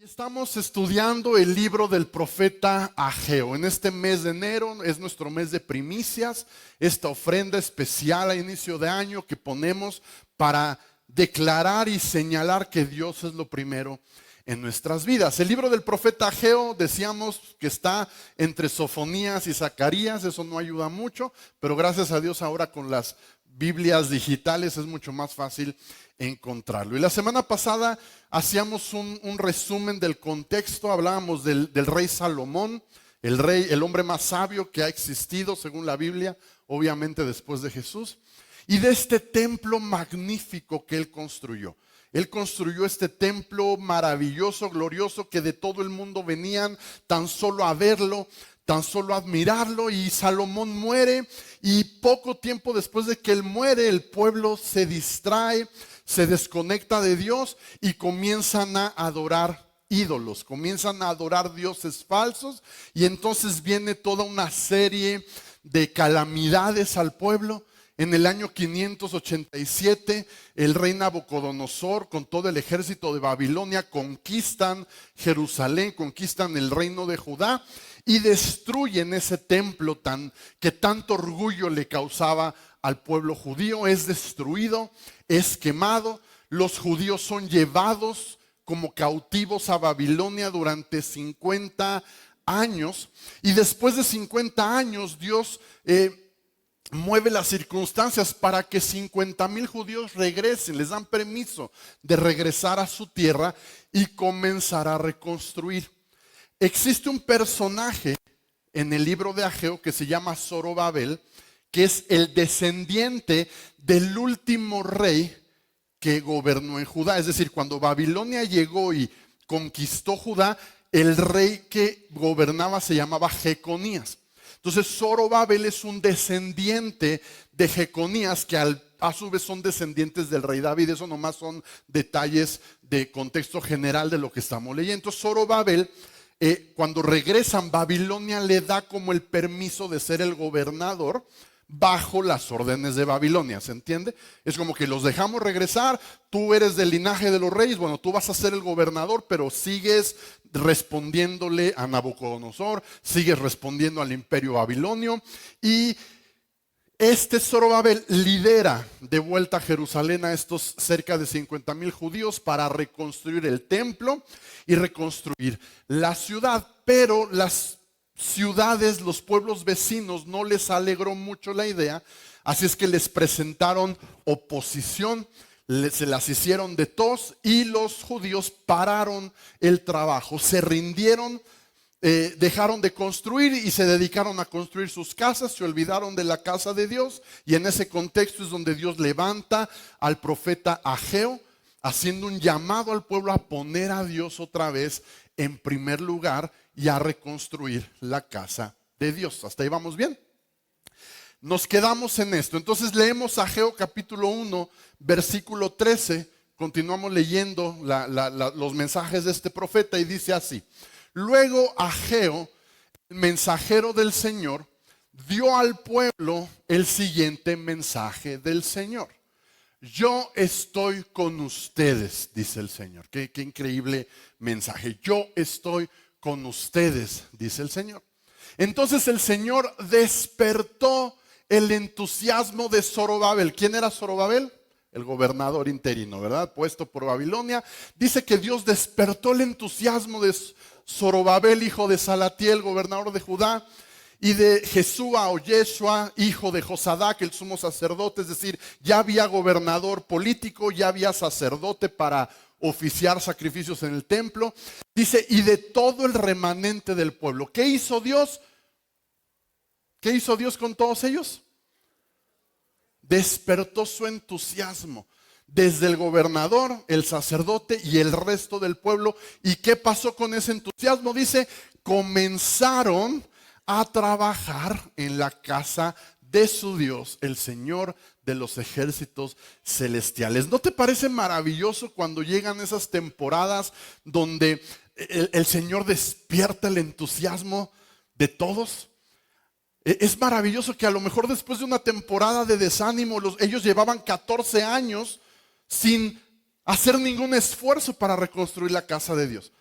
Estamos estudiando el libro del profeta Ageo. En este mes de enero es nuestro mes de primicias, esta ofrenda especial a inicio de año que ponemos para declarar y señalar que Dios es lo primero en nuestras vidas. El libro del profeta Ageo, decíamos que está entre Sofonías y Zacarías, eso no ayuda mucho, pero gracias a Dios ahora con las Biblias digitales es mucho más fácil encontrarlo. Y la semana pasada hacíamos un resumen del contexto, hablábamos del rey Salomón, el hombre más sabio que ha existido según la Biblia, obviamente después de Jesús, y de este templo magnífico que él construyó. Él construyó este templo maravilloso, glorioso, que de todo el mundo venían tan solo a verlo, tan solo a admirarlo, y Salomón muere, y poco tiempo después de que él muere, el pueblo se distrae, se desconecta de Dios y comienzan a adorar ídolos, comienzan a adorar dioses falsos, y entonces viene toda una serie de calamidades al pueblo. En el año 587, el rey Nabucodonosor con todo el ejército de Babilonia conquistan Jerusalén, conquistan el reino de Judá y destruyen ese templo que tanto orgullo le causaba al pueblo judío. Es destruido, es quemado, los judíos son llevados como cautivos a Babilonia durante 50 años y después de 50 años Dios mueve las circunstancias para que 50,000 judíos regresen, les dan permiso de regresar a su tierra y comenzar a reconstruir. Existe un personaje en el libro de Ageo que se llama Zorobabel, que es el descendiente del último rey que gobernó en Judá. Es decir, cuando Babilonia llegó y conquistó Judá, el rey que gobernaba se llamaba Jeconías. Entonces Zorobabel es un descendiente de Jeconías que a su vez son descendientes del rey David. Eso nomás son detalles de contexto general de lo que estamos leyendo. Entonces Zorobabel, cuando regresan, Babilonia le da como el permiso de ser el gobernador bajo las órdenes de Babilonia, ¿se entiende? Es como que los dejamos regresar, tú eres del linaje de los reyes, bueno, tú vas a ser el gobernador, pero sigues respondiéndole a Nabucodonosor, sigues respondiendo al imperio babilonio, y este Zorobabel lidera de vuelta a Jerusalén a estos cerca de 50,000 judíos para reconstruir el templo y reconstruir la ciudad, pero las ciudades, los pueblos vecinos no les alegró mucho la idea, así es que les presentaron oposición, se las hicieron de tos y los judíos pararon el trabajo, se rindieron, dejaron de construir y se dedicaron a construir sus casas, se olvidaron de la casa de Dios, y en ese contexto es donde Dios levanta al profeta Ageo, haciendo un llamado al pueblo a poner a Dios otra vez en primer lugar y a reconstruir la casa de Dios. ¿Hasta ahí vamos bien? Nos quedamos en esto. Entonces leemos Ageo capítulo 1, versículo 13. Continuamos leyendo los mensajes de este profeta y dice así: luego Ageo, el mensajero del Señor, dio al pueblo el siguiente mensaje del Señor. Yo estoy con ustedes, dice el Señor. Qué increíble mensaje. Yo estoy con ustedes, dice el Señor. Entonces el Señor despertó el entusiasmo de Zorobabel. ¿Quién era Zorobabel? El gobernador interino, ¿verdad? Puesto por Babilonia. Dice que Dios despertó el entusiasmo de Zorobabel, hijo de Salatiel, gobernador de Judá, y de Jesúa o Yeshua, hijo de Josadac, el sumo sacerdote. Es decir, ya había gobernador político, ya había sacerdote para oficiar sacrificios en el templo. Dice, y de todo el remanente del pueblo. ¿Qué hizo Dios? ¿Qué hizo Dios con todos ellos? Despertó su entusiasmo desde el gobernador, el sacerdote y el resto del pueblo. ¿Y qué pasó con ese entusiasmo? Dice, comenzaron a trabajar en la casa de su Dios, el Señor de los ejércitos celestiales. ¿No te parece maravilloso cuando llegan esas temporadas donde el Señor despierta el entusiasmo de todos? Es maravilloso que a lo mejor después de una temporada de desánimo, ellos llevaban 14 años sin hacer ningún esfuerzo para reconstruir la casa de Dios.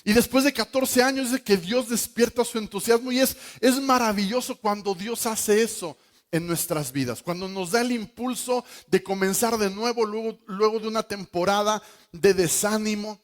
Y después de 14 años dice que Dios despierta su entusiasmo y es maravilloso cuando Dios hace eso en nuestras vidas. Cuando nos da el impulso de comenzar de nuevo luego de una temporada de desánimo,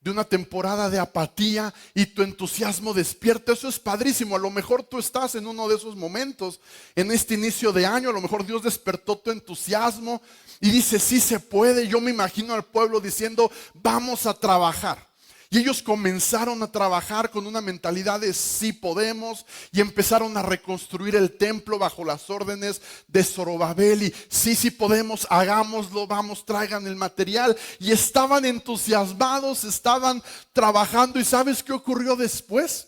de una temporada de apatía y tu entusiasmo despierta. Eso es padrísimo. A lo mejor tú estás en uno de esos momentos en este inicio de año. A lo mejor Dios despertó tu entusiasmo y dice, sí se puede. Yo me imagino al pueblo diciendo, vamos a trabajar. Y ellos comenzaron a trabajar con una mentalidad de sí podemos y empezaron a reconstruir el templo bajo las órdenes de Zorobabel y sí podemos, hagámoslo, vamos, traigan el material. Y estaban entusiasmados, estaban trabajando. ¿Y sabes qué ocurrió después?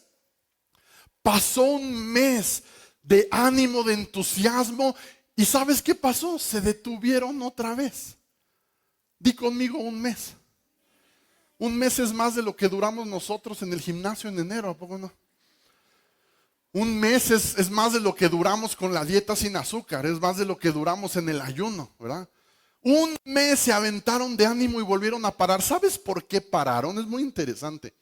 Pasó un mes de ánimo, de entusiasmo. ¿Y sabes qué pasó? Se detuvieron otra vez. Di conmigo, un mes. Un mes es más de lo que duramos nosotros en el gimnasio en enero, ¿a poco no? Un mes es más de lo que duramos con la dieta sin azúcar, es más de lo que duramos en el ayuno, ¿verdad? Un mes se aventaron de ánimo y volvieron a parar. ¿Sabes por qué pararon? Es muy interesante.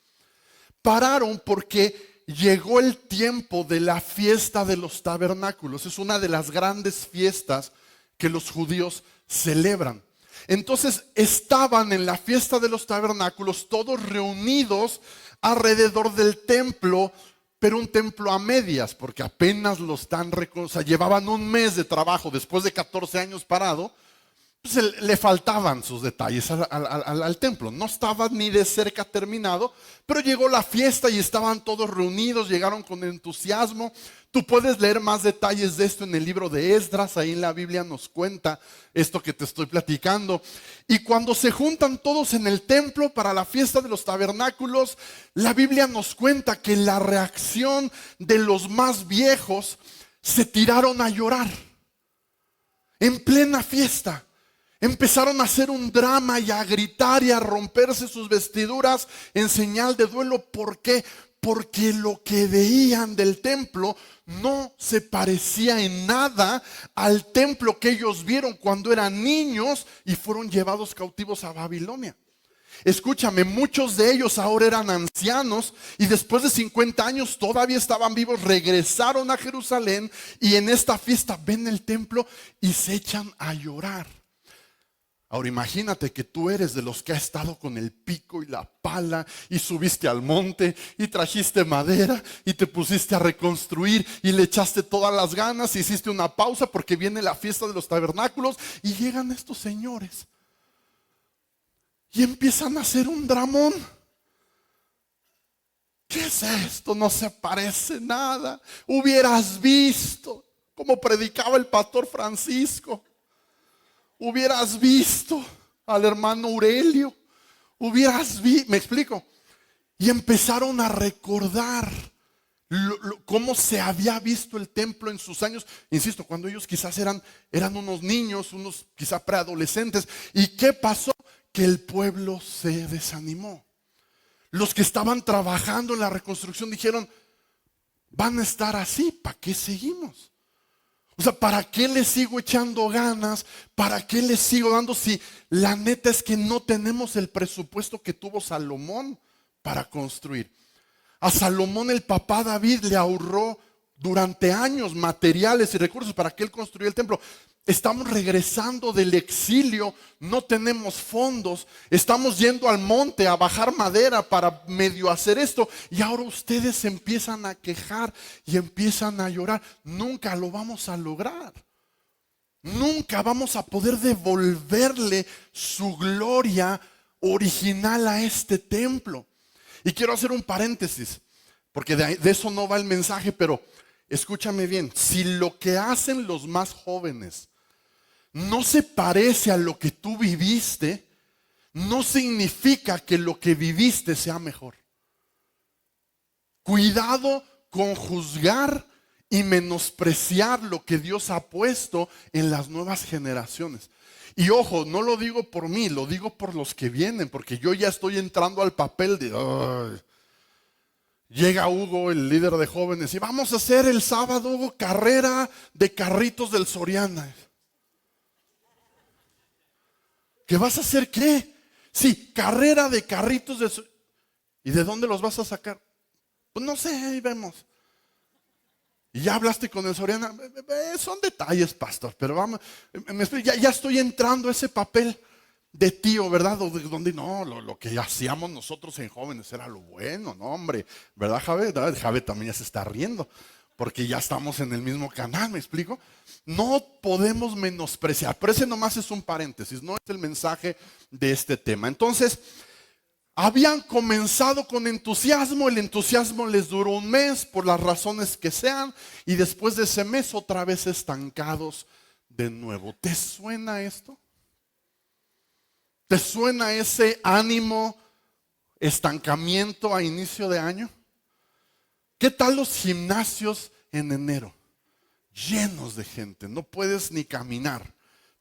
Pararon porque llegó el tiempo de la fiesta de los tabernáculos. Es una de las grandes fiestas que los judíos celebran. Entonces estaban en la fiesta de los tabernáculos todos reunidos alrededor del templo, pero un templo a medias, porque apenas lo están o sea, llevaban un mes de trabajo después de 14 años parado. Pues le faltaban sus detalles al templo. No estaba ni de cerca terminado, pero llegó la fiesta y estaban todos reunidos, llegaron con entusiasmo. Tú puedes leer más detalles de esto en el libro de Esdras, ahí en la Biblia nos cuenta esto que te estoy platicando. Y cuando se juntan todos en el templo para la fiesta de los tabernáculos, la Biblia nos cuenta que la reacción de los más viejos se tiraron a llorar en plena fiesta. Empezaron a hacer un drama y a gritar y a romperse sus vestiduras en señal de duelo. ¿Por qué? Porque lo que veían del templo no se parecía en nada al templo que ellos vieron cuando eran niños y fueron llevados cautivos a Babilonia. Escúchame, muchos de ellos ahora eran ancianos y después de 50 años todavía estaban vivos, regresaron a Jerusalén y en esta fiesta ven el templo y se echan a llorar. Ahora imagínate que tú eres de los que ha estado con el pico y la pala y subiste al monte y trajiste madera y te pusiste a reconstruir y le echaste todas las ganas, hiciste una pausa porque viene la fiesta de los tabernáculos y llegan estos señores y empiezan a hacer un dramón. ¿Qué es esto? No se parece nada. Hubieras visto cómo predicaba el pastor Francisco. Hubieras visto al hermano Aurelio, me explico, y empezaron a recordar cómo se había visto el templo en sus años, insisto, cuando ellos quizás eran unos niños, unos quizás preadolescentes. ¿Y qué pasó? Que el pueblo se desanimó. Los que estaban trabajando en la reconstrucción dijeron, van a estar así, ¿para qué seguimos? O sea, ¿para qué le sigo echando ganas? ¿Para qué le sigo dando si la neta es que no tenemos el presupuesto que tuvo Salomón para construir? A Salomón el papá David le ahorró durante años materiales y recursos para que él construyera el templo. Estamos regresando del exilio, no tenemos fondos, estamos yendo al monte a bajar madera para medio hacer esto y ahora ustedes se empiezan a quejar y empiezan a llorar. Nunca lo vamos a lograr. Nunca vamos a poder devolverle su gloria original a este templo. Y quiero hacer un paréntesis, porque de eso no va el mensaje, pero escúchame bien. Si lo que hacen los más jóvenes no se parece a lo que tú viviste, no significa que lo que viviste sea mejor. Cuidado con juzgar y menospreciar lo que Dios ha puesto en las nuevas generaciones. Y ojo, no lo digo por mí, lo digo por los que vienen, porque yo ya estoy entrando al papel de... Llega Hugo, el líder de jóvenes, y vamos a hacer el sábado, Hugo, carrera de carritos del Soriana. ¿Qué vas a hacer qué? Sí, carrera de carritos del Soriana. ¿Y de dónde los vas a sacar? Pues no sé, ahí vemos. Y ya hablaste con el Soriana. Son detalles, pastor, pero vamos, ya estoy entrando a ese papel de tío, ¿verdad? Donde no, lo que hacíamos nosotros en jóvenes era lo bueno, no, hombre, ¿verdad, Javé? Javé también ya se está riendo, porque ya estamos en el mismo canal, ¿me explico? No podemos menospreciar, pero ese nomás es un paréntesis, no es el mensaje de este tema. Entonces, habían comenzado con entusiasmo, el entusiasmo les duró un mes por las razones que sean, y después de ese mes otra vez estancados de nuevo. ¿Te suena esto? ¿Te suena ese ánimo, estancamiento a inicio de año? ¿Qué tal los gimnasios en enero? Llenos de gente, no puedes ni caminar.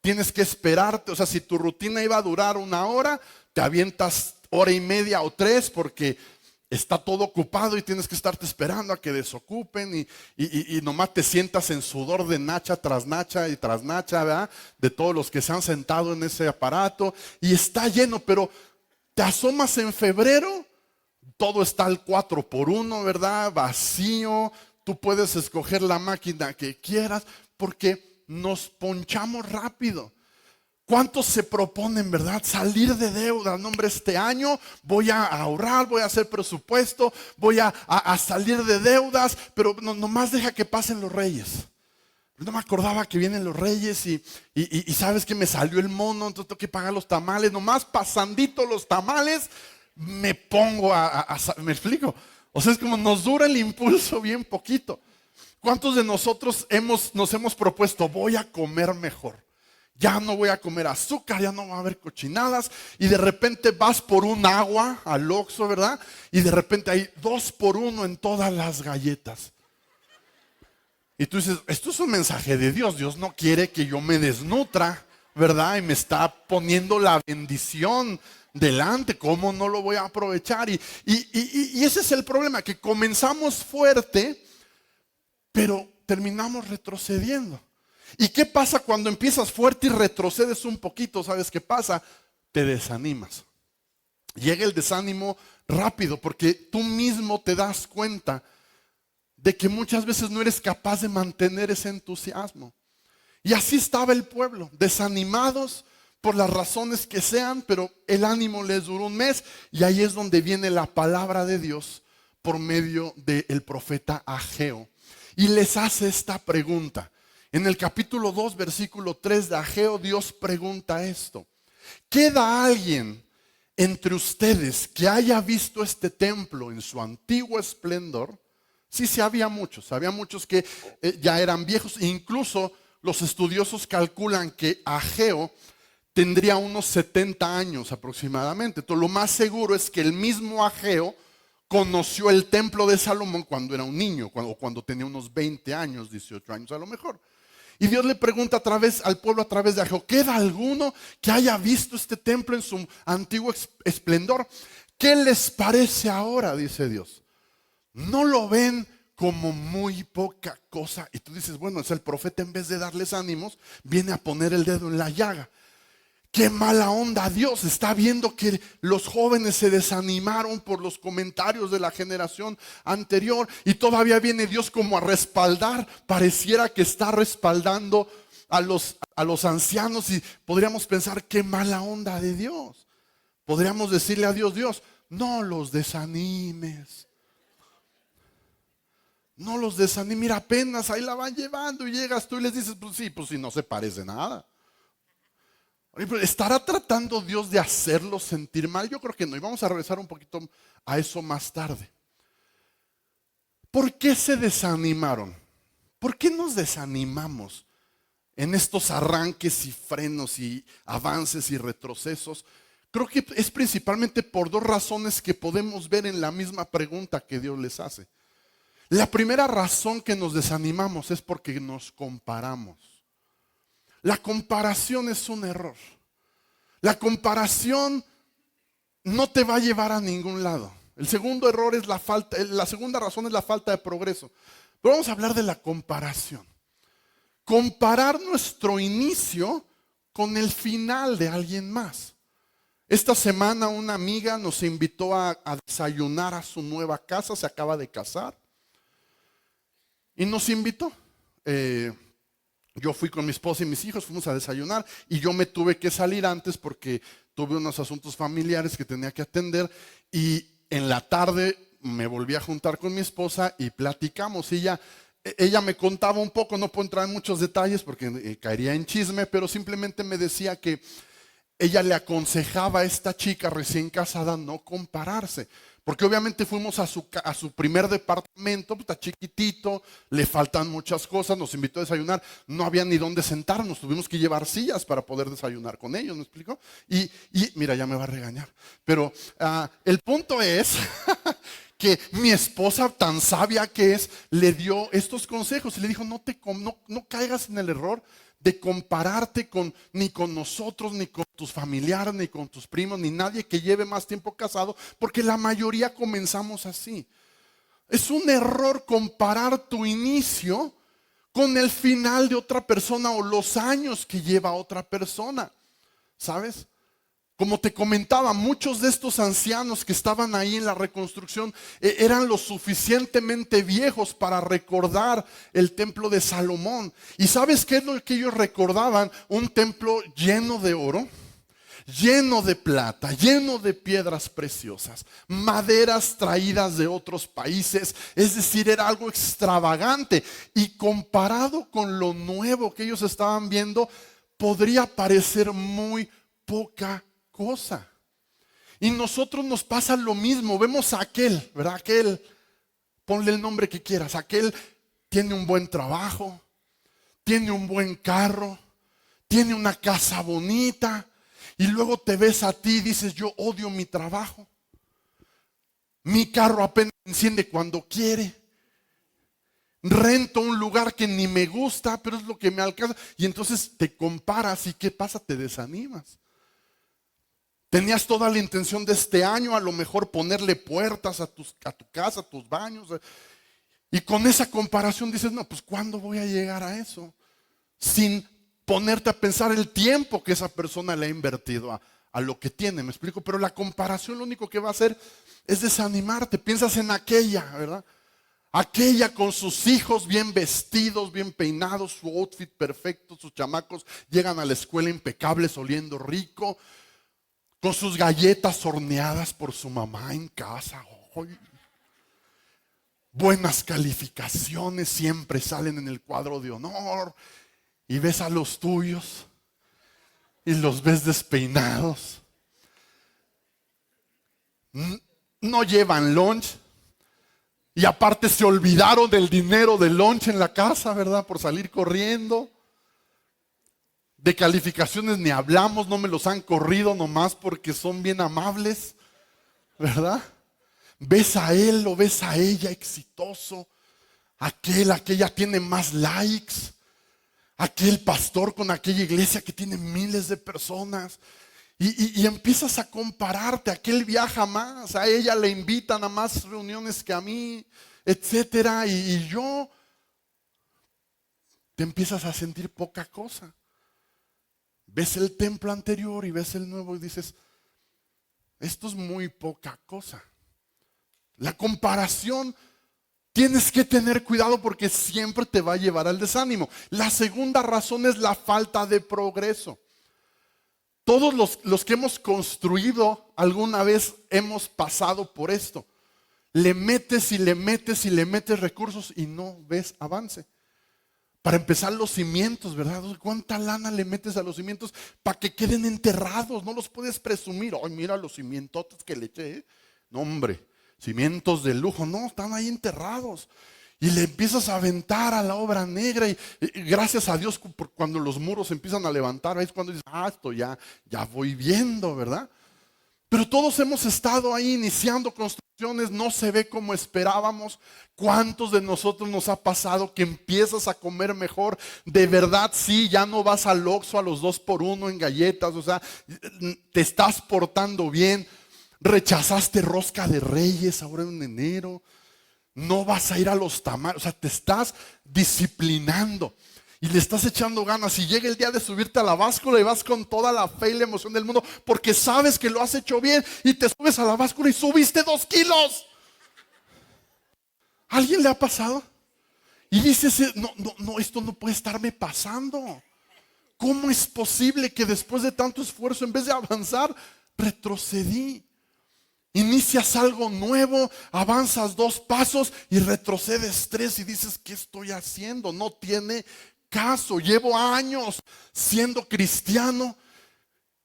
Tienes que esperarte, o sea, si tu rutina iba a durar 1 hora, te avientas 1 hora y media o 3 porque está todo ocupado y tienes que estarte esperando a que desocupen y nomás te sientas en sudor de nacha tras nacha y tras nacha, ¿verdad? De todos los que se han sentado en ese aparato y está lleno, pero te asomas en febrero, todo está al 4x1, ¿verdad? Vacío, tú puedes escoger la máquina que quieras porque nos ponchamos rápido. ¿Cuántos se proponen, verdad? Salir de deuda. No, hombre, este año voy a ahorrar, voy a hacer presupuesto, voy a salir de deudas, pero nomás deja que pasen los reyes. No me acordaba que vienen los reyes y sabes que me salió el mono, entonces tengo que pagar los tamales. Nomás pasandito los tamales, me pongo ¿me explico? O sea, es como nos dura el impulso bien poquito. ¿Cuántos de nosotros nos hemos propuesto, voy a comer mejor? Ya no voy a comer azúcar, ya no va a haber cochinadas. Y de repente vas por un agua al Oxxo, ¿verdad? Y de repente hay 2x1 en todas las galletas. Y tú dices, esto es un mensaje de Dios. Dios no quiere que yo me desnutra, ¿verdad? Y me está poniendo la bendición delante. ¿Cómo no lo voy a aprovechar? Y ese es el problema, que comenzamos fuerte, pero terminamos retrocediendo. ¿Y qué pasa cuando empiezas fuerte y retrocedes un poquito? ¿Sabes qué pasa? Te desanimas. Llega el desánimo rápido porque tú mismo te das cuenta de que muchas veces no eres capaz de mantener ese entusiasmo. Y así estaba el pueblo, desanimados por las razones que sean, pero el ánimo les duró un mes y ahí es donde viene la palabra de Dios por medio del profeta Ageo. Y les hace esta pregunta. En el capítulo 2, versículo 3 de Ageo, Dios pregunta esto. ¿Queda alguien entre ustedes que haya visto este templo en su antiguo esplendor? Sí, había muchos que ya eran viejos. Incluso los estudiosos calculan que Ageo tendría unos 70 años aproximadamente. Entonces, lo más seguro es que el mismo Ageo conoció el templo de Salomón cuando era un niño, cuando tenía unos 20 años, 18 años a lo mejor. Y Dios le pregunta al pueblo a través de Ageo, ¿queda alguno que haya visto este templo en su antiguo esplendor? ¿Qué les parece ahora? Dice Dios. ¿No lo ven como muy poca cosa? Y tú dices, bueno, es el profeta, en vez de darles ánimos, viene a poner el dedo en la llaga. Qué mala onda, Dios está viendo que los jóvenes se desanimaron por los comentarios de la generación anterior y todavía viene Dios como a respaldar. Pareciera que está respaldando a los ancianos y podríamos pensar qué mala onda de Dios. Podríamos decirle a Dios, Dios, no los desanimes. No los desanimes, mira, apenas ahí la van llevando y llegas tú y les dices, pues sí, no se parece nada. ¿Estará tratando Dios de hacerlos sentir mal? Yo creo que no. Y vamos a regresar un poquito a eso más tarde. ¿Por qué se desanimaron? ¿Por qué nos desanimamos en estos arranques y frenos y avances y retrocesos? Creo que es principalmente por 2 razones que podemos ver en la misma pregunta que Dios les hace. La primera razón que nos desanimamos es porque nos comparamos. La comparación es un error. La comparación no te va a llevar a ningún lado. El segundo error es la segunda razón es la falta de progreso. Pero vamos a hablar de la comparación. Comparar nuestro inicio con el final de alguien más. Esta semana una amiga nos invitó a desayunar a su nueva casa, se acaba de casar y nos invitó. Yo fui con mi esposa y mis hijos, fuimos a desayunar y yo me tuve que salir antes porque tuve unos asuntos familiares que tenía que atender y en la tarde me volví a juntar con mi esposa y platicamos. Y ella me contaba un poco, no puedo entrar en muchos detalles porque caería en chisme, pero simplemente me decía que ella le aconsejaba a esta chica recién casada no compararse, porque obviamente fuimos a su primer departamento, pues está chiquitito, le faltan muchas cosas, nos invitó a desayunar, no había ni dónde sentarnos, tuvimos que llevar sillas para poder desayunar con ellos, ¿me explico? Y mira, ya me va a regañar, pero el punto es que mi esposa, tan sabia que es, le dio estos consejos y le dijo, no caigas en el error de compararte ni con nosotros, ni con tus familiares, ni con tus primos, ni nadie que lleve más tiempo casado, porque la mayoría comenzamos así. Es un error comparar tu inicio con el final de otra persona o los años que lleva otra persona, ¿sabes? Como te comentaba, muchos de estos ancianos que estaban ahí en la reconstrucción eran lo suficientemente viejos para recordar el templo de Salomón. ¿Y sabes qué es lo que ellos recordaban? Un templo lleno de oro, lleno de plata, lleno de piedras preciosas, maderas traídas de otros países. Es decir, era algo extravagante. Y comparado con lo nuevo que ellos estaban viendo, podría parecer muy poca cosa. Y nosotros nos pasa lo mismo. Vemos a aquel, ¿verdad? Aquel, ponle el nombre que quieras. Aquel tiene un buen trabajo, tiene un buen carro, tiene una casa bonita. Y luego te ves a ti y dices, yo odio mi trabajo. Mi carro apenas enciende cuando quiere. Rento un lugar que ni me gusta, pero es lo que me alcanza. Y entonces te comparas y ¿qué pasa? Te desanimas. Tenías toda la intención de este año a lo mejor ponerle puertas a tu casa, a tus baños. Y con esa comparación dices, no, pues ¿cuándo voy a llegar a eso? Sin ponerte a pensar el tiempo que esa persona le ha invertido a lo que tiene, ¿me explico? Pero la comparación lo único que va a hacer es desanimarte. Piensas en aquella, ¿verdad? Aquella con sus hijos bien vestidos, bien peinados, su outfit perfecto, sus chamacos llegan a la escuela impecables, oliendo rico, con sus galletas horneadas por su mamá en casa. ¡Ay! Buenas calificaciones siempre salen en el cuadro de honor. Y ves a los tuyos y los ves despeinados. No llevan lunch. Y aparte se olvidaron del dinero del lunch en la casa, ¿verdad? Por salir corriendo. De calificaciones ni hablamos, no me los han corrido nomás porque son bien amables, ¿verdad? Ves a él o ves a ella exitoso, aquella tiene más likes, aquel pastor con aquella iglesia que tiene miles de personas. Y empiezas a compararte, aquel viaja más, a ella le invitan a más reuniones que a mí, etcétera, y yo te empiezas a sentir poca cosa. Ves el templo anterior y ves el nuevo y dices, esto es muy poca cosa. La comparación, tienes que tener cuidado porque siempre te va a llevar al desánimo. La segunda razón es la falta de progreso. Todos los que hemos construido alguna vez hemos pasado por esto. Le metes y le metes y le metes recursos y no ves avance. Para empezar, los cimientos, ¿verdad? ¿Cuánta lana le metes a los cimientos para que queden enterrados? No los puedes presumir. Ay, mira los cimientotes que le eché. No, hombre, cimientos de lujo. No, están ahí enterrados. Y le empiezas a aventar a la obra negra. Y gracias a Dios, cuando los muros empiezan a levantar, ahí es cuando dices, esto ya voy viendo, ¿verdad? Pero todos hemos estado ahí iniciando construcciones, no se ve como esperábamos. ¿Cuántos de nosotros nos ha pasado que empiezas a comer mejor? De verdad, sí, ya no vas al Oxxo a los 2x1 en galletas, o sea, te estás portando bien. Rechazaste rosca de Reyes ahora en enero. No vas a ir a los tamales, o sea, te estás disciplinando. Y le estás echando ganas y llega el día de subirte a la báscula y vas con toda la fe y la emoción del mundo porque sabes que lo has hecho bien y te subes a la báscula y subiste 2 kilos. ¿A alguien le ha pasado? Y dices, no, no, no, esto no puede estarme pasando. ¿Cómo es posible que después de tanto esfuerzo, en vez de avanzar, retrocedí? Inicias algo nuevo, avanzas 2 pasos y retrocedes 3 y dices, ¿qué estoy haciendo? No tiene caso. Llevo años siendo cristiano,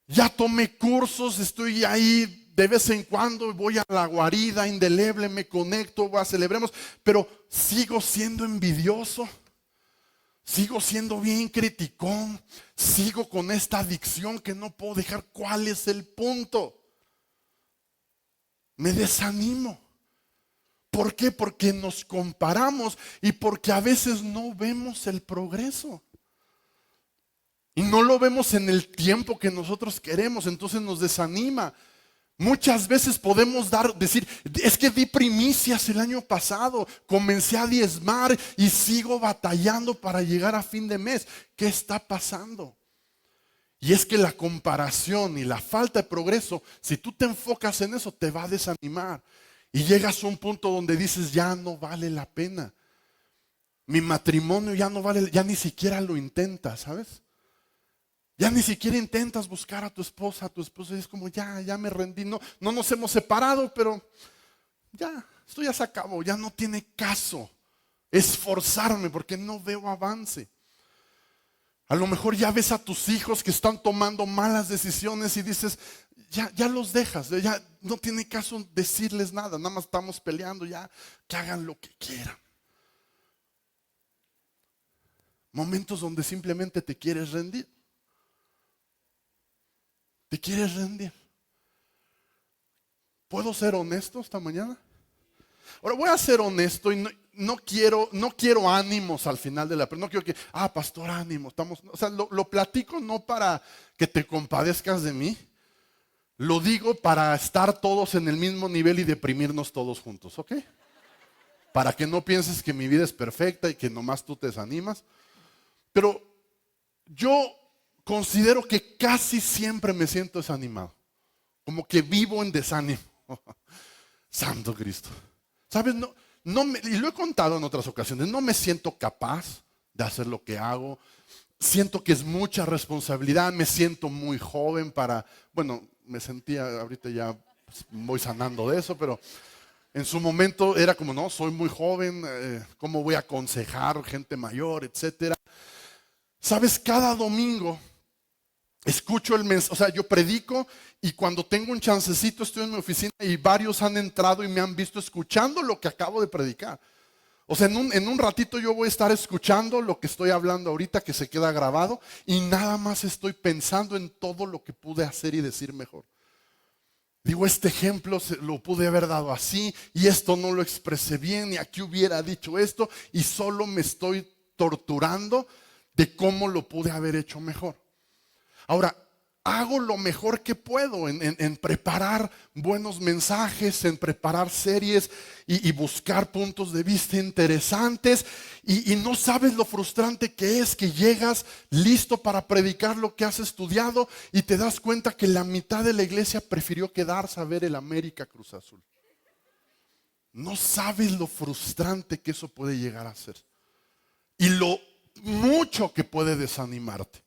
ya tomé cursos, estoy ahí de vez en cuando, voy a la guarida indeleble, me conecto, celebremos, pero sigo siendo envidioso. Sigo siendo bien criticón, sigo con esta adicción que no puedo dejar. ¿Cuál es el punto? Me desanimo. ¿Por qué? Porque nos comparamos y porque a veces no vemos el progreso. Y no lo vemos en el tiempo que nosotros queremos, entonces nos desanima. Muchas veces podemos decir, es que di primicias el año pasado, comencé a diezmar y sigo batallando para llegar a fin de mes. ¿Qué está pasando? Y es que la comparación y la falta de progreso, si tú te enfocas en eso, te va a desanimar. Y llegas a un punto donde dices, ya no vale la pena. Mi matrimonio ya no vale, ya ni siquiera lo intentas, ¿sabes? Ya ni siquiera intentas buscar a tu esposa y es como ya me rendí. No nos hemos separado, pero ya, esto ya se acabó, ya no tiene caso esforzarme porque no veo avance. A lo mejor ya ves a tus hijos que están tomando malas decisiones y dices, ya los dejas, ya no tiene caso decirles nada, nada más estamos peleando, ya que hagan lo que quieran. Momentos donde simplemente te quieres rendir. ¿Te quieres rendir? ¿Puedo ser honesto esta mañana? Ahora voy a ser honesto y no quiero ánimos al final de la, pero no quiero que, pastor, ánimo, o sea, lo platico no para que te compadezcas de mí, lo digo para estar todos en el mismo nivel y deprimirnos todos juntos, ¿ok? Para que no pienses que mi vida es perfecta y que nomás tú te desanimas, pero yo considero que casi siempre me siento desanimado, como que vivo en desánimo. Santo Cristo. ¿Sabes? Y lo he contado en otras ocasiones, no me siento capaz de hacer lo que hago. Siento que es mucha responsabilidad, me siento muy joven me sentía, ahorita ya voy sanando de eso, pero en su momento era como, no, soy muy joven, ¿cómo voy a aconsejar gente mayor, etcétera? ¿Sabes? Cada domingo escucho el mensaje, o sea, yo predico y cuando tengo un chancecito estoy en mi oficina y varios han entrado y me han visto escuchando lo que acabo de predicar. O sea, en un ratito yo voy a estar escuchando lo que estoy hablando ahorita que se queda grabado y nada más estoy pensando en todo lo que pude hacer y decir mejor. Digo, este ejemplo lo pude haber dado así y esto no lo expresé bien y aquí hubiera dicho esto y solo me estoy torturando de cómo lo pude haber hecho mejor. Ahora, hago lo mejor que puedo en preparar buenos mensajes, en preparar series y buscar puntos de vista interesantes. Y no sabes lo frustrante que es que llegas listo para predicar lo que has estudiado y te das cuenta que la mitad de la iglesia prefirió quedarse a ver el América Cruz Azul. No sabes lo frustrante que eso puede llegar a ser y lo mucho que puede desanimarte.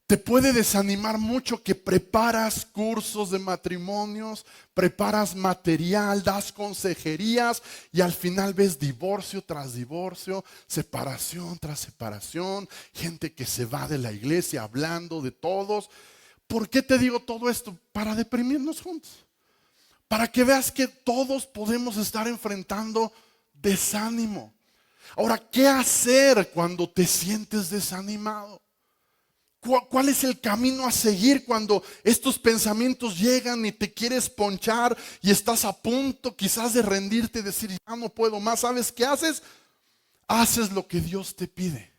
Te puede desanimar mucho que preparas cursos de matrimonios, preparas material, das consejerías y al final ves divorcio tras divorcio, separación tras separación, gente que se va de la iglesia hablando de todos. ¿Por qué te digo todo esto? Para deprimirnos juntos. Para que veas que todos podemos estar enfrentando desánimo. Ahora, ¿qué hacer cuando te sientes desanimado? ¿Cuál es el camino a seguir cuando estos pensamientos llegan y te quieres ponchar y estás a punto quizás de rendirte y decir, ya no puedo más? ¿Sabes qué haces? Haces lo que Dios te pide.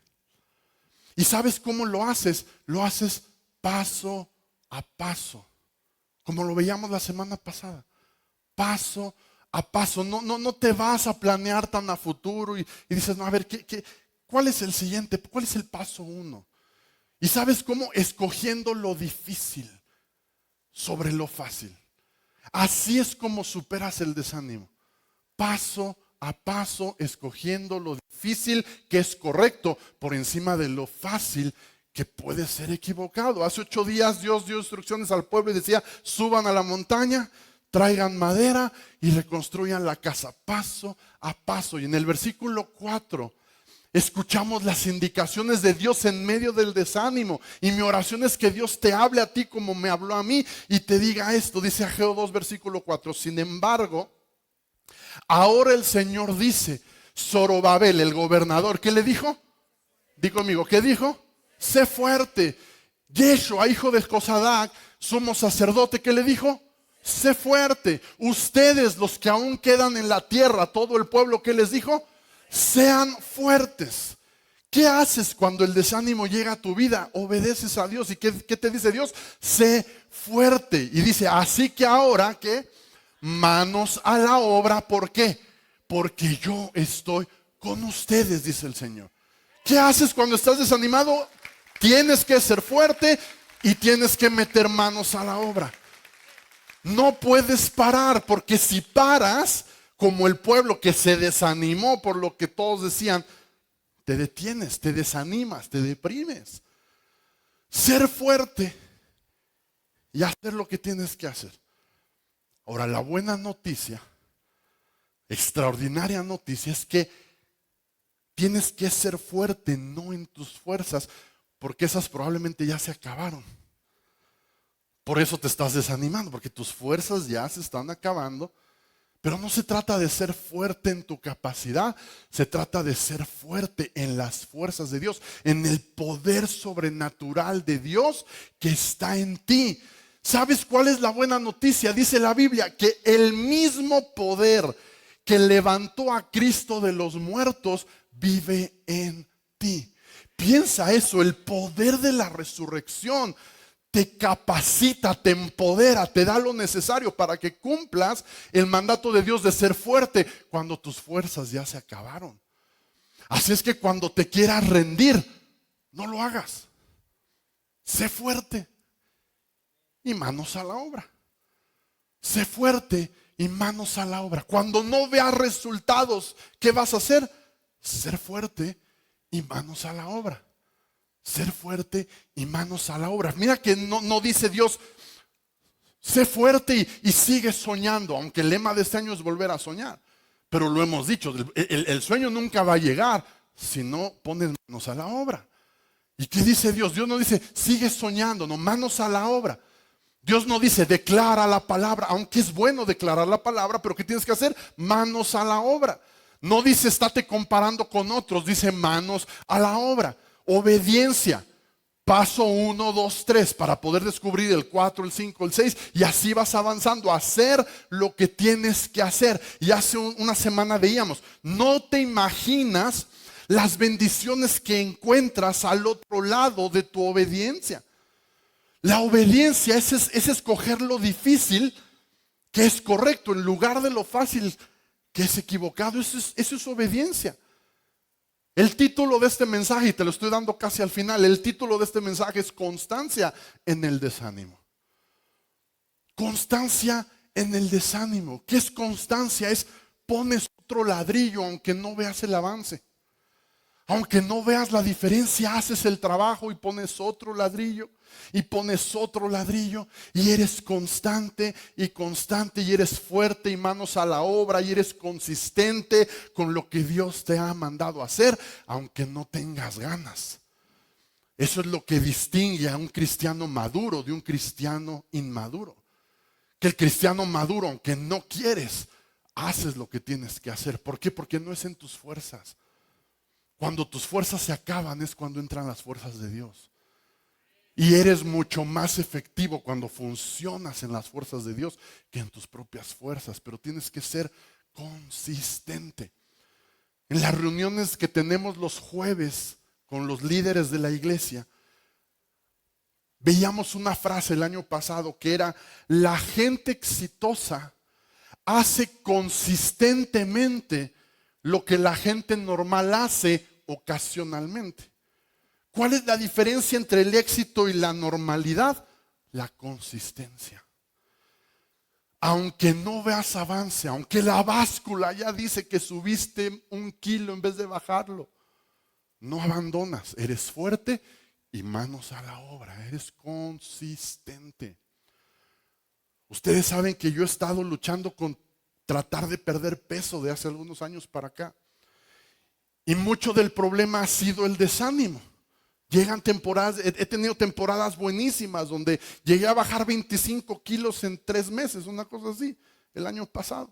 ¿Y sabes cómo lo haces? Lo haces paso a paso, como lo veíamos la semana pasada. Paso a paso. No te vas a planear tan a futuro y dices, no, a ver, ¿cuál es el siguiente? ¿Cuál es el paso 1? ¿Y sabes cómo? Escogiendo lo difícil sobre lo fácil. Así es como superas el desánimo. Paso a paso, escogiendo lo difícil que es correcto por encima de lo fácil que puede ser equivocado. Hace 8 días Dios dio instrucciones al pueblo y decía: suban a la montaña, traigan madera y reconstruyan la casa paso a paso. Y en el versículo 4 escuchamos las indicaciones de Dios en medio del desánimo. Y mi oración es que Dios te hable a ti como me habló a mí y te diga esto. Dice Ageo 2, versículo 4. Sin embargo, ahora el Señor dice: Zorobabel, el gobernador, ¿qué le dijo? Di conmigo, ¿qué dijo? Sé fuerte. Yeshua, hijo de Josadac, sumo sacerdote, ¿qué le dijo? Sé fuerte. Ustedes, los que aún quedan en la tierra, todo el pueblo, ¿qué les dijo? Sean fuertes. ¿Qué haces cuando el desánimo llega a tu vida? Obedeces a Dios. ¿Y qué te dice Dios? Sé fuerte. Y dice: así que ahora, ¿qué? Manos a la obra. ¿Por qué? Porque yo estoy con ustedes, dice el Señor. ¿Qué haces cuando estás desanimado? Tienes que ser fuerte y tienes que meter manos a la obra. No puedes parar, porque si paras, como el pueblo que se desanimó por lo que todos decían, te detienes, te desanimas, te deprimes. Ser fuerte y hacer lo que tienes que hacer. Ahora, la buena noticia, extraordinaria noticia, es que tienes que ser fuerte, no en tus fuerzas, porque esas probablemente ya se acabaron. Por eso te estás desanimando, porque tus fuerzas ya se están acabando. Pero no se trata de ser fuerte en tu capacidad, se trata de ser fuerte en las fuerzas de Dios, en el poder sobrenatural de Dios que está en ti. ¿Sabes cuál es la buena noticia? Dice la Biblia que el mismo poder que levantó a Cristo de los muertos vive en ti. Piensa eso, el poder de la resurrección te capacita, te empodera, te da lo necesario para que cumplas el mandato de Dios de ser fuerte cuando tus fuerzas ya se acabaron. Así es que cuando te quieras rendir, no lo hagas. Sé fuerte y manos a la obra. Sé fuerte y manos a la obra. Cuando no veas resultados, ¿qué vas a hacer? Ser fuerte y manos a la obra. Ser fuerte y manos a la obra. Mira que no dice Dios: sé fuerte y sigue soñando, aunque el lema de este año es volver a soñar. Pero lo hemos dicho, el sueño nunca va a llegar si no pones manos a la obra. ¿Y qué dice Dios? Dios no dice sigue soñando, no, manos a la obra. Dios no dice declara la palabra, aunque es bueno declarar la palabra, pero ¿qué tienes que hacer? Manos a la obra. No dice estate comparando con otros, dice manos a la obra. Obediencia. Paso 1, 2, 3 para poder descubrir el 4, el 5, el 6 y así vas avanzando a hacer lo que tienes que hacer. Y hace una semana veíamos, no te imaginas las bendiciones que encuentras al otro lado de tu obediencia. La obediencia es escoger lo difícil que es correcto en lugar de lo fácil que es equivocado. Eso es obediencia. El título de este mensaje, y te lo estoy dando casi al final, el título de este mensaje es constancia en el desánimo. Constancia en el desánimo. ¿Qué es constancia? Es pones otro ladrillo aunque no veas el avance. Aunque no veas la diferencia, haces el trabajo y pones otro ladrillo y pones otro ladrillo y eres constante y eres fuerte y manos a la obra y eres consistente con lo que Dios te ha mandado hacer, aunque no tengas ganas. Eso es lo que distingue a un cristiano maduro de un cristiano inmaduro. Que el cristiano maduro, aunque no quieres, haces lo que tienes que hacer. ¿Por qué? Porque no es en tus fuerzas. Cuando tus fuerzas se acaban es cuando entran las fuerzas de Dios. Y eres mucho más efectivo cuando funcionas en las fuerzas de Dios que en tus propias fuerzas. Pero tienes que ser consistente. En las reuniones que tenemos los jueves con los líderes de la iglesia, veíamos una frase el año pasado que era: la gente exitosa hace consistentemente lo que la gente normal hace ocasionalmente. ¿Cuál es la diferencia entre el éxito y la normalidad? La consistencia. Aunque no veas avance, aunque la báscula ya dice que subiste 1 kilo en vez de bajarlo, no abandonas, eres fuerte y manos a la obra, eres consistente. Ustedes saben que yo he estado luchando con tratar de perder peso de hace algunos años para acá. Y mucho del problema ha sido el desánimo. Llegan temporadas, he tenido temporadas buenísimas donde llegué a bajar 25 kilos en 3 meses, una cosa así, el año pasado.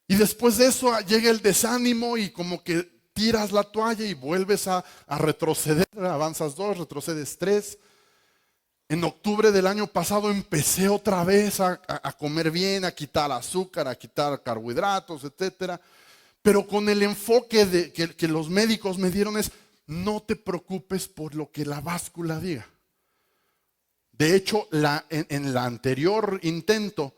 Y después de eso llega el desánimo y como que tiras la toalla y vuelves a retroceder, avanzas 2, retrocedes 3. En octubre del año pasado empecé otra vez a comer bien, a quitar azúcar, a quitar carbohidratos, etcétera. Pero con el enfoque que los médicos me dieron es: no te preocupes por lo que la báscula diga. De hecho, en el anterior intento,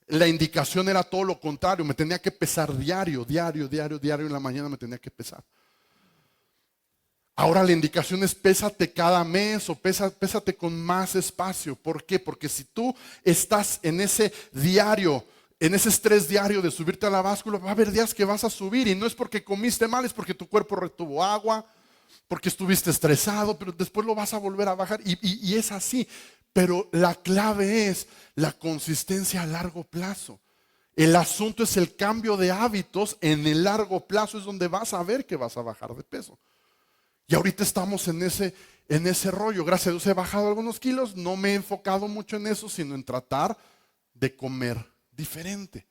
la indicación era todo lo contrario. Me tenía que pesar diario, en la mañana me tenía que pesar. Ahora la indicación es: pésate cada mes o pésate con más espacio. ¿Por qué? Porque si tú estás en ese diario, en ese estrés diario de subirte a la báscula, va a haber días que vas a subir, y no es porque comiste mal, es porque tu cuerpo retuvo agua, porque estuviste estresado, pero después lo vas a volver a bajar y es así. Pero la clave es la consistencia a largo plazo. El asunto es el cambio de hábitos en el largo plazo, es donde vas a ver que vas a bajar de peso. Y ahorita estamos en ese rollo. Gracias a Dios he bajado algunos kilos, no me he enfocado mucho en eso, sino en tratar de comer diferente.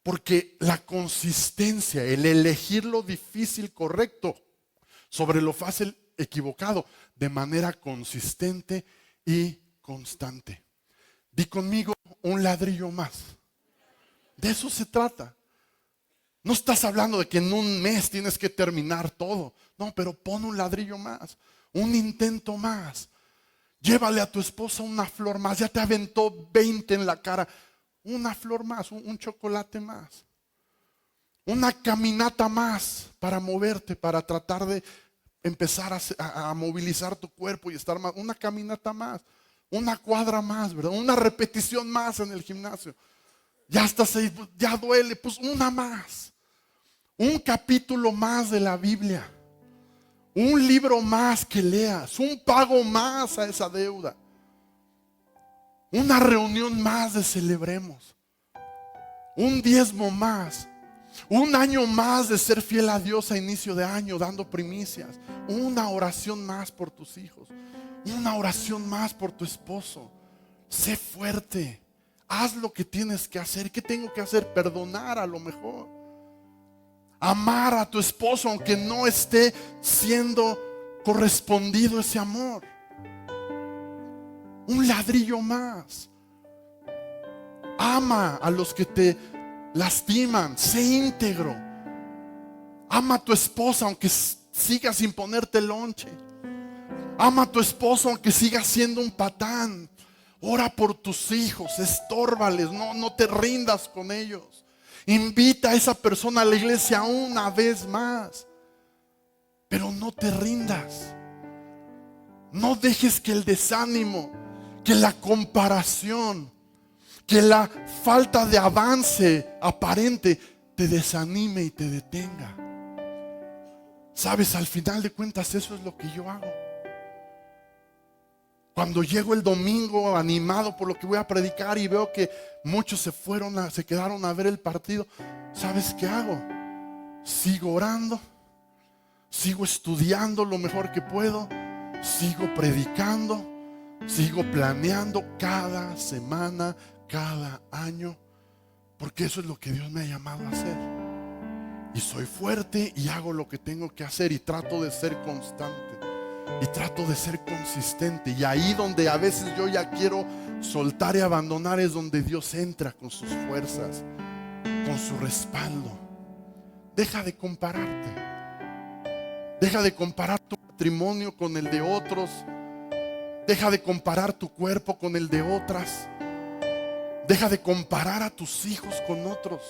Porque la consistencia, el elegir lo difícil correcto sobre lo fácil equivocado, de manera consistente y constante. Di conmigo: un ladrillo más. De eso se trata. No estás hablando de que en 1 mes tienes que terminar todo. No, pero pon un ladrillo más, un intento más. Llévale a tu esposa una flor más. Ya te aventó 20 en la cara. Una flor más, un chocolate más. Una caminata más para moverte, para tratar de empezar a movilizar tu cuerpo y estar más. Una caminata más, una cuadra más, ¿verdad? Una repetición más en el gimnasio. Ya estás ahí, ya duele, pues una más. Un capítulo más de la Biblia. Un libro más que leas. Un pago más a esa deuda. Una reunión más de celebremos. Un diezmo más. Un año más de ser fiel a Dios a inicio de año, dando primicias. Una oración más por tus hijos. Una oración más por tu esposo. Sé fuerte. Haz lo que tienes que hacer. ¿Qué tengo que hacer? Perdonar a lo mejor. Amar a tu esposo aunque no esté siendo correspondido ese amor. Un ladrillo más. Ama a los que te lastiman. Sé íntegro. Ama a tu esposa aunque siga sin ponerte lonche. Ama a tu esposo aunque siga siendo un patán. Ora por tus hijos, estórbales, no te rindas con ellos. Invita a esa persona a la iglesia una vez más. Pero no te rindas. No dejes que el desánimo, que la comparación, que la falta de avance aparente te desanime y te detenga. Sabes, al final de cuentas eso es lo que yo hago. Cuando llego el domingo animado por lo que voy a predicar y veo que muchos se quedaron a ver el partido, ¿sabes qué hago? Sigo orando, sigo estudiando lo mejor que puedo, sigo predicando, sigo planeando cada semana, cada año, porque eso es lo que Dios me ha llamado a hacer. Y soy fuerte y hago lo que tengo que hacer y trato de ser constante. Y trato de ser consistente. Y ahí donde a veces yo ya quiero soltar y abandonar, es donde Dios entra con sus fuerzas, con su respaldo. Deja de compararte. Deja de comparar tu matrimonio con el de otros. Deja de comparar tu cuerpo con el de otras. Deja de comparar a tus hijos con otros.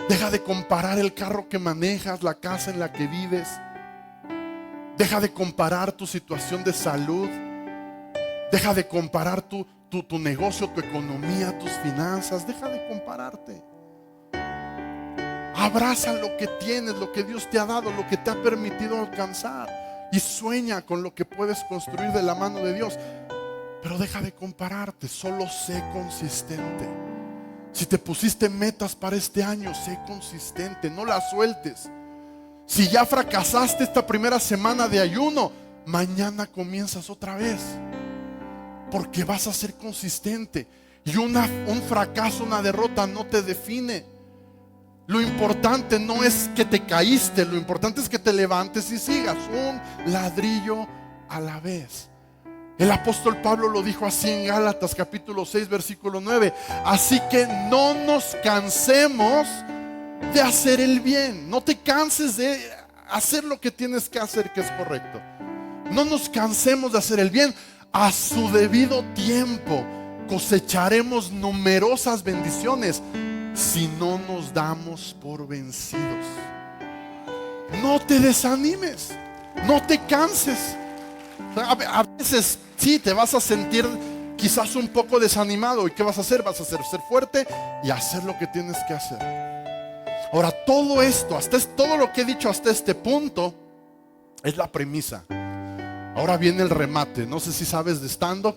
Deja de comparar el carro que manejas, la casa en la que vives. Deja de comparar tu situación de salud. Deja de comparar tu negocio, tu economía, tus finanzas. Deja de compararte. Abraza lo que tienes, lo que Dios te ha dado, lo que te ha permitido alcanzar. Y sueña con lo que puedes construir de la mano de Dios. Pero deja de compararte, solo sé consistente. Si te pusiste metas para este año, sé consistente, no las sueltes. Si ya fracasaste esta primera semana de ayuno, mañana comienzas otra vez. Porque vas a ser consistente. Y un fracaso, una derrota no te define. Lo importante no es que te caíste, lo importante es que te levantes y sigas un ladrillo a la vez. El apóstol Pablo lo dijo así en Gálatas capítulo 6 versículo 9. Así que no nos cansemos de hacer el bien. No te canses de hacer lo que tienes que hacer, que es correcto. No nos cansemos de hacer el bien. A su debido tiempo cosecharemos numerosas bendiciones si no nos damos por vencidos. No te desanimes, no te canses. A veces sí te vas a sentir quizás un poco desanimado. ¿Y qué vas a hacer? Vas a ser fuerte y hacer lo que tienes que hacer. Ahora, todo esto, todo lo que he dicho hasta este punto es la premisa. Ahora viene el remate. No sé si sabes de stand-up,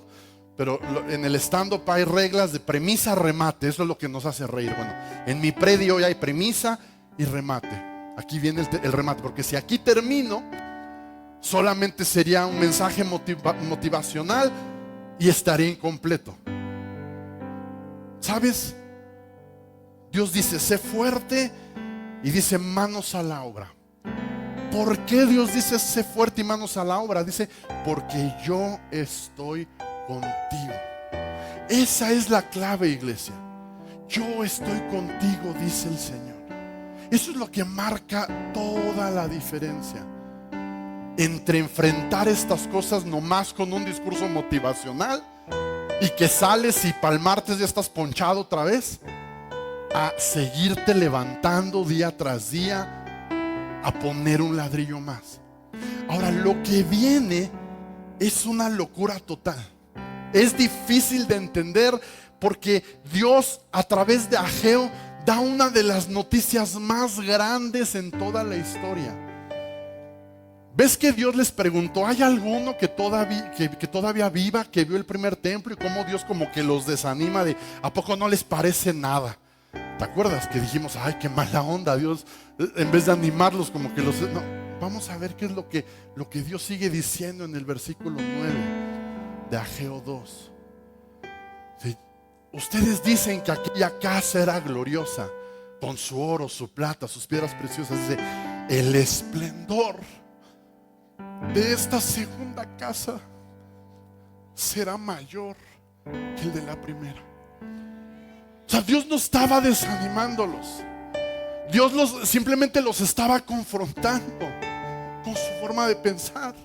pero en el stand-up hay reglas de premisa, remate. Eso es lo que nos hace reír. Bueno, en mi predio hoy hay premisa y remate. Aquí viene el remate, porque si aquí termino, solamente sería un mensaje motivacional y estaría incompleto. ¿Sabes? Dios dice, sé fuerte, y dice, manos a la obra. ¿Por qué Dios dice, sé fuerte y manos a la obra? Dice, porque yo estoy contigo. Esa es la clave, iglesia. Yo estoy contigo, dice el Señor. Eso es lo que marca toda la diferencia entre enfrentar estas cosas nomás con un discurso motivacional y que sales y para el martes ya estás ponchado otra vez, a seguirte levantando día tras día, a poner un ladrillo más. Ahora, lo que viene es una locura total. Es difícil de entender porque Dios a través de Ageo da una de las noticias más grandes en toda la historia. ¿Ves que Dios les preguntó, ¿hay alguno que todavía viva, que vio el primer templo? Y cómo Dios como que los desanima de, ¿a poco no les parece nada? ¿Te acuerdas que dijimos, ay, qué mala onda Dios? En vez de animarlos como que los... No, vamos a ver qué es lo que Dios sigue diciendo en el versículo 9 de Ageo 2. ¿Sí? Ustedes dicen que aquella casa era gloriosa, con su oro, su plata, sus piedras preciosas. Dice, el esplendor de esta segunda casa será mayor que el de la primera. O sea, Dios no estaba desanimándolos. Dios simplemente los estaba confrontando con su forma de pensar,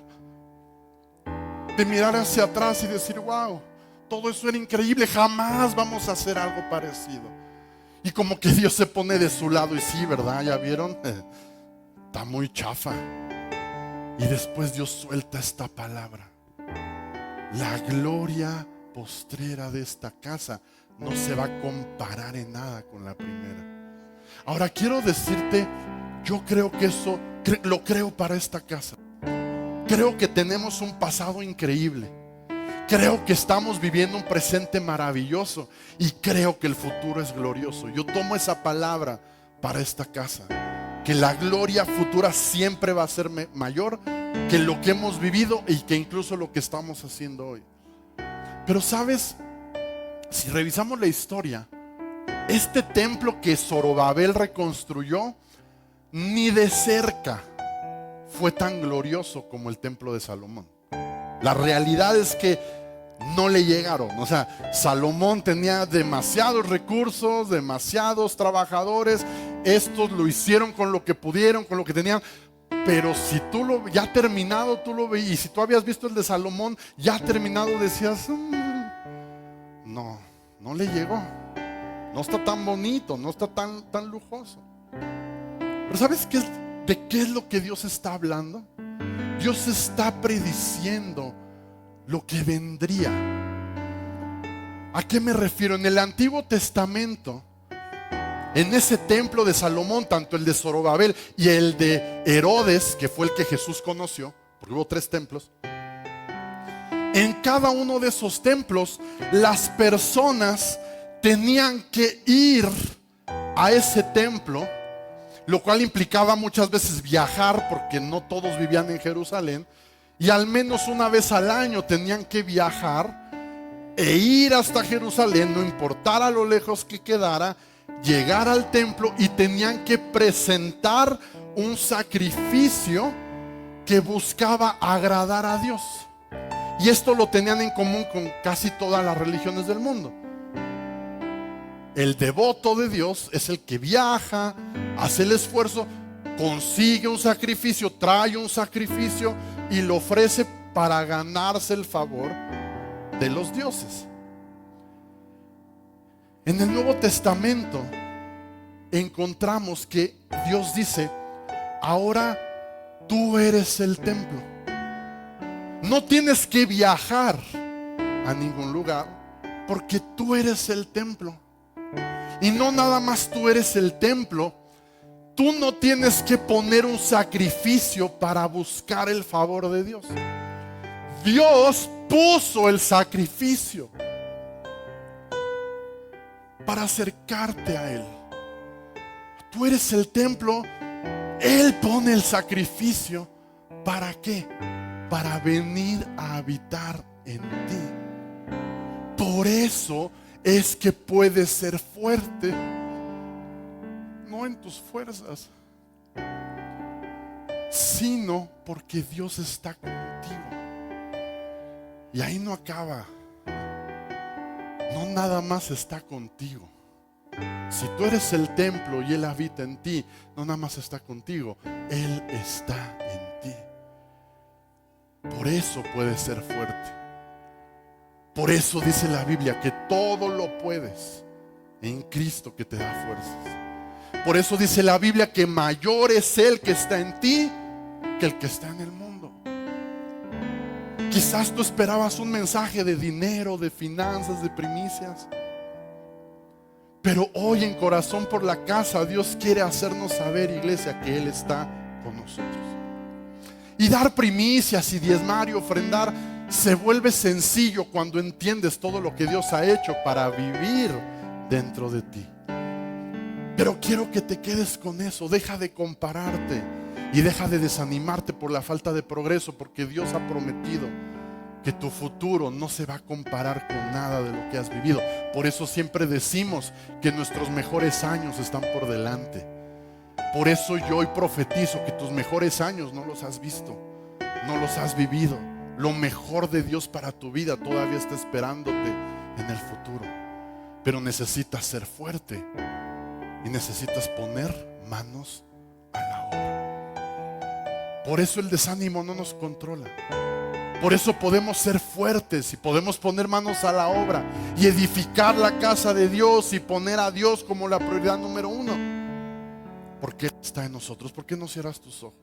de mirar hacia atrás y decir, wow, todo eso era increíble, jamás vamos a hacer algo parecido. Y como que Dios se pone de su lado y sí, ¿verdad? ¿Ya vieron? Está muy chafa. Y después Dios suelta esta palabra: la gloria postrera de esta casa no se va a comparar en nada con la primera. Ahora quiero decirte, yo creo que eso lo creo para esta casa. Creo que tenemos un pasado increíble. Creo que estamos viviendo un presente maravilloso y creo que el futuro es glorioso. Yo tomo esa palabra para esta casa, que la gloria futura siempre va a ser mayor que lo que hemos vivido y que incluso lo que estamos haciendo hoy. Pero sabes, si revisamos la historia, este templo que Zorobabel reconstruyó ni de cerca fue tan glorioso como el templo de Salomón. La realidad es que no le llegaron. O sea, Salomón tenía demasiados recursos, demasiados trabajadores. Estos lo hicieron con lo que pudieron, con lo que tenían. Pero si tú ya terminado, tú lo veías. Y si tú habías visto el de Salomón ya terminado, decías, no le llegó. No está tan bonito, no está tan lujoso. Pero ¿sabes de qué es lo que Dios está hablando? Dios está prediciendo lo que vendría. ¿A qué me refiero? En el Antiguo Testamento, en ese templo de Salomón, tanto el de Zorobabel y el de Herodes, que fue el que Jesús conoció, porque hubo 3 templos, en cada uno de esos templos las personas tenían que ir a ese templo, lo cual implicaba muchas veces viajar, porque no todos vivían en Jerusalén, y al menos una vez al año tenían que viajar e ir hasta Jerusalén, no importara lo lejos que quedara, llegar al templo, y tenían que presentar un sacrificio que buscaba agradar a Dios. Y esto lo tenían en común con casi todas las religiones del mundo. El devoto de Dios es el que viaja, hace el esfuerzo, consigue un sacrificio, trae un sacrificio y lo ofrece para ganarse el favor de los dioses. En el Nuevo Testamento encontramos que Dios dice: ahora tú eres el templo. No tienes que viajar a ningún lugar, porque tú eres el templo. Y no nada más tú eres el templo, tú no tienes que poner un sacrificio para buscar el favor de Dios. Dios puso el sacrificio para acercarte a Él. Tú eres el templo, Él pone el sacrificio. ¿Para qué? Para venir a habitar en ti. Por eso es que puedes ser fuerte, no en tus fuerzas, sino porque Dios está contigo. Y ahí no acaba. No nada más está contigo. Si tú eres el templo y Él habita en ti, no nada más está contigo, Él está en ti. Por eso puedes ser fuerte. Por eso dice la Biblia que todo lo puedes en Cristo que te da fuerzas. Por eso dice la Biblia que mayor es el que está en ti que el que está en el mundo. Quizás tú esperabas un mensaje de dinero, de finanzas, de primicias, pero hoy en Corazón por la Casa Dios quiere hacernos saber, iglesia, que Él está con nosotros. Y dar primicias y diezmar y ofrendar se vuelve sencillo cuando entiendes todo lo que Dios ha hecho para vivir dentro de ti. Pero quiero que te quedes con eso. Deja de compararte y deja de desanimarte por la falta de progreso, porque Dios ha prometido que tu futuro no se va a comparar con nada de lo que has vivido. Por eso siempre decimos que nuestros mejores años están por delante. Por eso yo hoy profetizo que tus mejores años no los has visto, no los has vivido. Lo mejor de Dios para tu vida todavía está esperándote en el futuro. Pero necesitas ser fuerte y necesitas poner manos a la obra. Por eso el desánimo no nos controla. Por eso podemos ser fuertes y podemos poner manos a la obra y edificar la casa de Dios y poner a Dios como la prioridad número 1. Porque Él está en nosotros. ¿Por qué no cierras tus ojos?